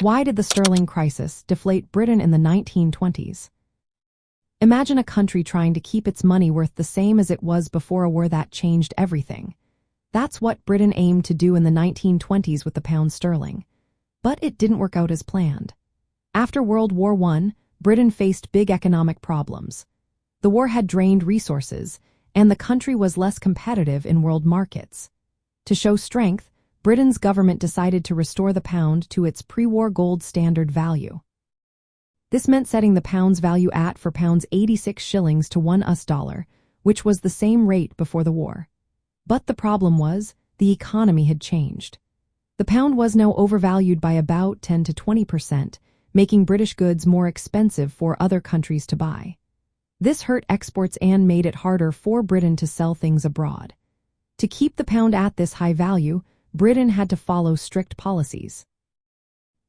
Why did the sterling crisis deflate Britain in the 1920s? Imagine a country trying to keep its money worth the same as it was before a war that changed everything. That's what Britain aimed to do in the 1920s with the pound sterling. But it didn't work out as planned. After World War I, Britain faced big economic problems. The war had drained resources, and the country was less competitive in world markets. To show strength, Britain's government decided to restore the pound to its pre-war gold standard value. This meant setting the pound's value at £86 to $1 which was the same rate before the war. But the problem was, the economy had changed. The pound was now overvalued by about 10 to 20%, making British goods more expensive for other countries to buy. This hurt exports and made it harder for Britain to sell things abroad. To keep the pound at this high value, Britain had to follow strict policies.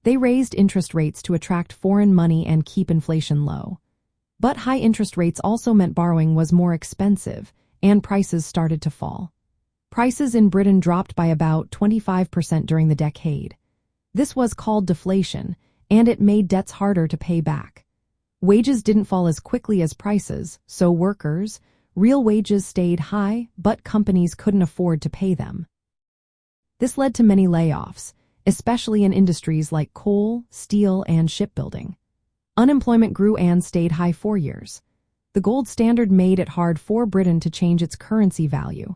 They raised interest rates to attract foreign money and keep inflation low. But high interest rates also meant borrowing was more expensive, and prices started to fall. Prices in Britain dropped by about 25% during the decade. This was called deflation, and it made debts harder to pay back. Wages didn't fall as quickly as prices, so real wages stayed high, but companies couldn't afford to pay them. This led to many layoffs, especially in industries like coal, steel, and shipbuilding. Unemployment grew and stayed high for years. The gold standard made it hard for Britain to change its currency value.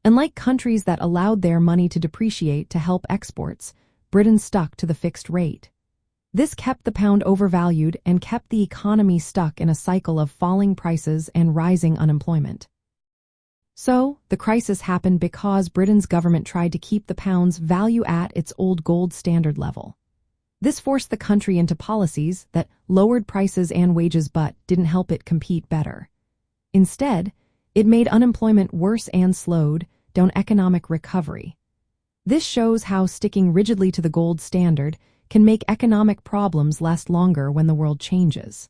Unlike countries that allowed their money to depreciate to help exports, Britain stuck to the fixed rate. This kept the pound overvalued and kept the economy stuck in a cycle of falling prices and rising unemployment. So, the crisis happened because Britain's government tried to keep the pound's value at its old gold standard level. This forced the country into policies that lowered prices and wages but didn't help it compete better. Instead, it made unemployment worse and slowed down economic recovery. This shows how sticking rigidly to the gold standard can make economic problems last longer when the world changes.